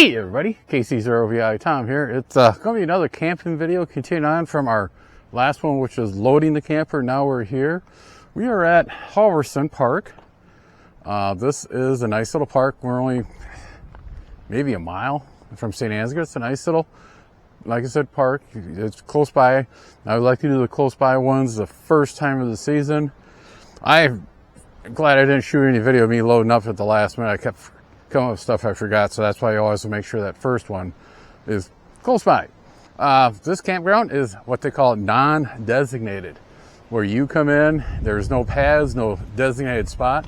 Hey everybody, KC0VI Tom here. It's going to be another camping video continuing on from our last one, which is loading the camper. Now we're here. We are at Halverson Park. This is a nice little park. We're only maybe a mile from St. Ansgar. It's a nice little, like I said, park. It's close by. I would like to do the close by ones the first time of the season. I'm glad I didn't shoot any video of me loading up at the last minute. I kept coming up with stuff I forgot, so that's why I always make sure that first one is close by. This campground is what they call non-designated, where you come in, there's no paths, no designated spot.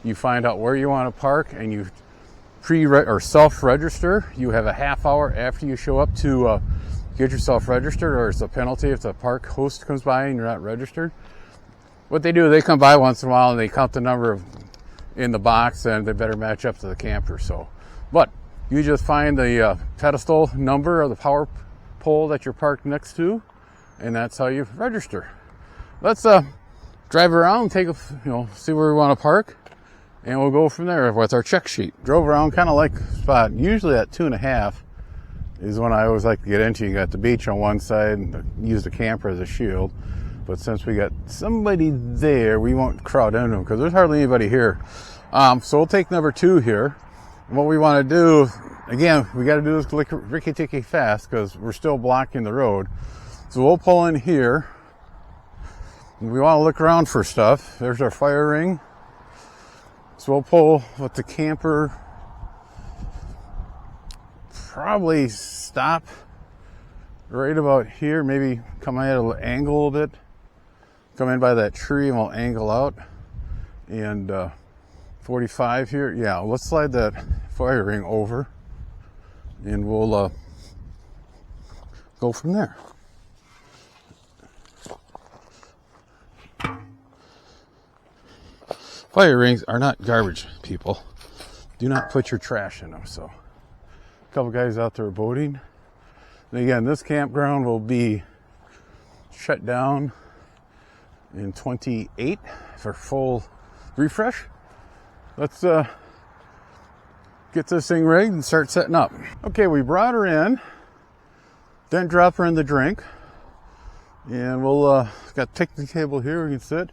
You find out where you want to park and you or self-register. You have a half hour after you show up to get yourself registered, or it's a penalty if the park host comes by and you're not registered. What they do, they come by once in a while and they count the number of in the box, and they better match up to the camper. But you just find the pedestal number of the power pole that you're parked next to, and that's how you register. Let's drive around and take see where we want to park, and we'll go from there with our check sheet. Drove around, kind of like the spot. Usually at 2.5 is when I always like to get into. You got the beach on one side and use the camper as a shield. But since we got somebody there, we won't crowd into them because there's hardly anybody here. So we'll take number 2 here. And what we want to do, again, we got to do this ricky-ticky fast because we're still blocking the road. So we'll pull in here. We want to look around for stuff. There's our fire ring. So we'll pull with the camper. Probably stop right about here. Maybe come at an angle a little bit. Come in by that tree and we'll angle out. And 45 here. Yeah, let's slide that fire ring over and we'll go from there. Fire rings are not garbage, people. Do not put your trash in them. So a couple guys out there boating. And again, this campground will be shut down in 28 for full refresh. Let's get this thing rigged and start setting up. Okay, we brought her in, then drop her in the drink, and we'll got a picnic table here we can sit.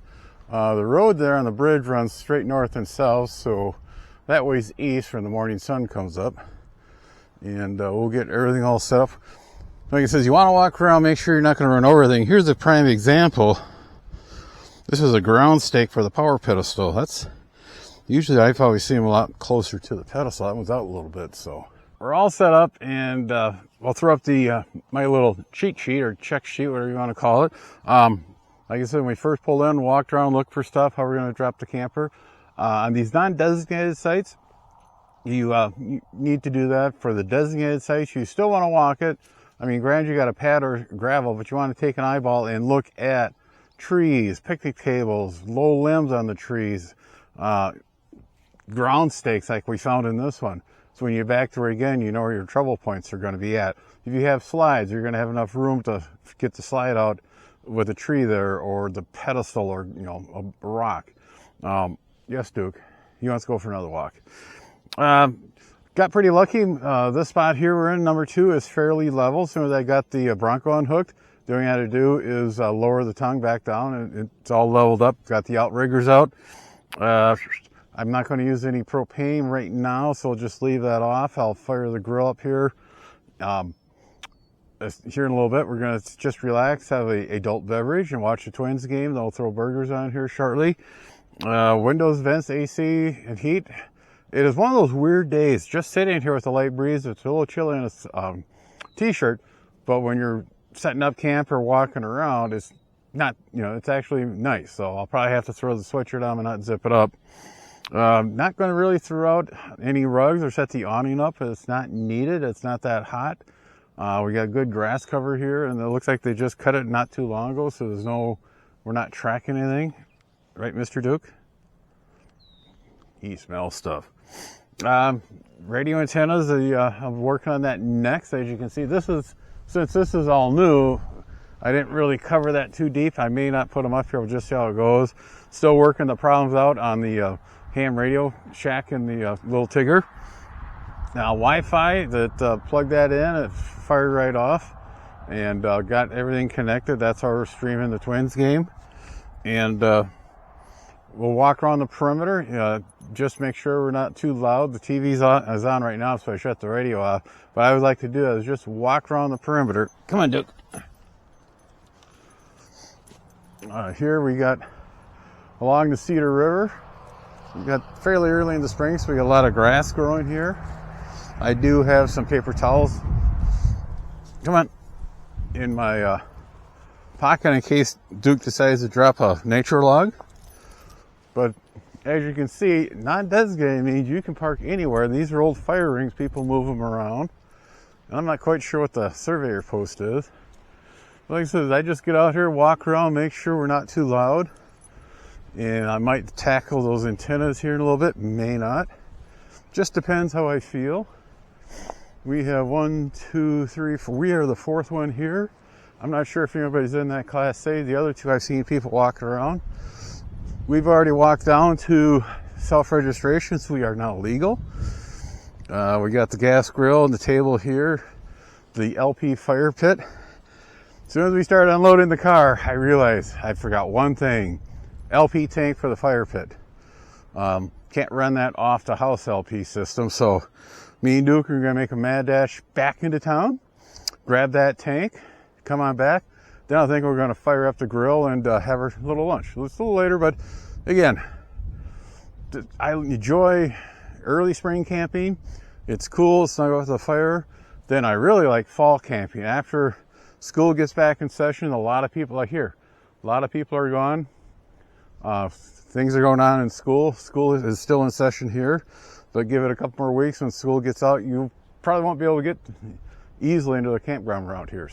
The road there on the bridge runs straight north and south, so that way's east when the morning sun comes up, and we'll get everything all set up. Like it says, you want to walk around, make sure you're not going to run over everything. Here's a prime example. This is a ground stake for the power pedestal. That's usually I've always seen them a lot closer to the pedestal. That one's out a little bit, so we're all set up, and I'll throw up the my little cheat sheet or check sheet, whatever you want to call it. Like I said, when we first pulled in, walked around, looked for stuff, how we're going to drop the camper. On these non-designated sites, you need to do that. For the designated sites, you still want to walk it. I mean, granted, you got a pad or gravel, but you want to take an eyeball and look at trees, picnic tables, low limbs on the trees, ground stakes like we found in this one. So when you're back to where again, you know where your trouble points are going to be at. If you have slides, you're going to have enough room to get the slide out with a tree there, or the pedestal, or a rock. Yes, Duke, he wants to go for another walk. Got pretty lucky. This spot here we're in, number 2, is fairly level. As soon as I got the Bronco unhooked, the only thing I had to do is lower the tongue back down, and it's all leveled up. Got the outriggers out. I'm not going to use any propane right now, so I'll just leave that off. I'll fire the grill up here. Here in a little bit, we're going to just relax, have a adult beverage, and watch the Twins game. They'll throw burgers on here shortly. Windows, vents, AC, and heat. It is one of those weird days. Just sitting here with a light breeze. It's a little chilly in a t-shirt, but when you're setting up camp or walking around, it's not, it's actually nice. So I'll probably have to throw the sweatshirt on and not zip it up. Not going to really throw out any rugs or set the awning up. It's not needed. It's not that hot. We got good grass cover here, and it looks like they just cut it not too long ago, so we're not tracking anything. Right, Mr. Duke? He smells stuff. Radio antennas, I'm working on that next. As you can see, since this is all new, I didn't really cover that too deep. I may not put them up here. We'll just see how it goes. Still working the problems out on the ham radio shack and the little Tigger. Now Wi-Fi, that plugged that in, it fired right off, and got everything connected. That's how we're streaming the Twins game. And we'll walk around the perimeter. Just make sure we're not too loud. The TV's is on right now, so I shut the radio off. But I would like to do is just walk around the perimeter. Come on, Duke. Here we got along the Cedar River. We got fairly early in the spring, so we got a lot of grass growing here. I do have some paper towels, come on, in my pocket in case Duke decides to drop a nature log. But as you can see, non-designated means you can park anywhere. These are old fire rings, people move them around. And I'm not quite sure what the surveyor post is. Like I said, I just get out here, walk around, make sure we're not too loud. And I might tackle those antennas here in a little bit, may not. Just depends how I feel. We have 1, 2, 3, 4. We are the fourth one here. I'm not sure if anybody's in that Class A. The other two I've seen people walking around. We've already walked down to self-registration, so we are now legal. We got the gas grill and the table here, the LP fire pit. As soon as we started unloading the car, I realized I forgot one thing. LP tank for the fire pit. Can't run that off the house LP system, so me and Duke are gonna make a mad dash back into town, grab that tank, come on back. Then I think we're gonna fire up the grill and have our little lunch. It's a little later, but again, I enjoy early spring camping. It's cool, snuggle with the fire. Then I really like fall camping. After school gets back in session, a lot of people are here. A lot of people are gone. Things are going on in school. School is still in session here, but give it a couple more weeks when school gets out, you probably won't be able to get easily into the campground around here.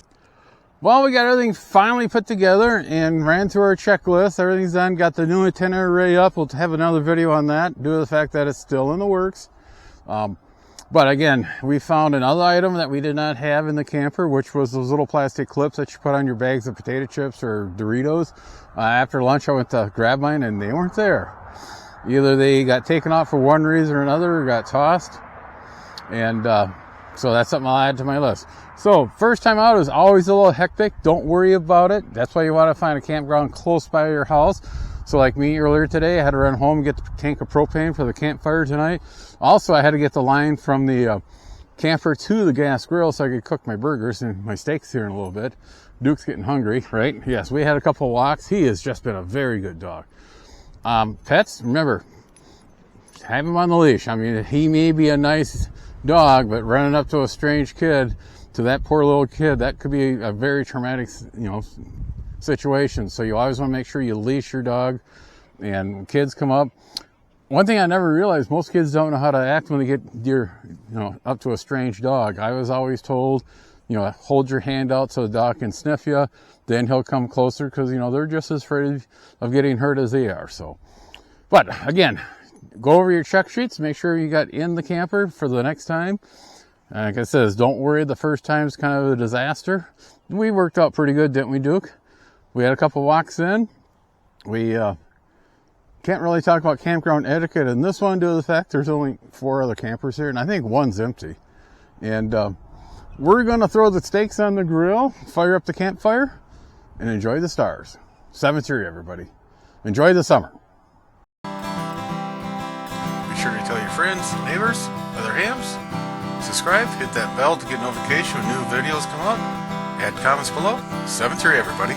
Well, we got everything finally put together and ran through our checklist. Everything's done. Got the new antenna array up. We'll have another video on that due to the fact that it's still in the works. But again, we found another item that we did not have in the camper, which was those little plastic clips that you put on your bags of potato chips or Doritos. After lunch, I went to grab mine and they weren't there. Either they got taken off for one reason or another, or got tossed. And so that's something I'll add to my list. So first time out is always a little hectic. Don't worry about it. That's why you want to find a campground close by your house. So like me earlier today, I had to run home and get the tank of propane for the campfire tonight. Also, I had to get the line from the camper to the gas grill so I could cook my burgers and my steaks here in a little bit. Duke's getting hungry, right? Yes, we had a couple of walks. He has just been a very good dog. Pets, remember, have him on the leash. I mean, he may be a nice dog, but running up to a strange kid, to that poor little kid, that could be a very traumatic, situation. So you always want to make sure you leash your dog. And when kids come up, one thing I never realized, most kids don't know how to act when they get up to a strange dog. I was always told, hold your hand out so the dog can sniff you, then he'll come closer, because they're just as afraid of getting hurt as they are. So, but again, go over your check sheets, make sure you got in the camper for the next time. Like I said, don't worry, the first time's kind of a disaster. We worked out pretty good, didn't we, Duke? We had a couple walks in. We can't really talk about campground etiquette in this one due to the fact there's only 4 other campers here, and I think one's empty. And we're going to throw the steaks on the grill, fire up the campfire, and enjoy the stars. 7-3, everybody. Enjoy the summer. Be sure to tell your friends, neighbors, other hams. Subscribe, hit that bell to get notification when new videos come up. Add comments below. 7-3, everybody.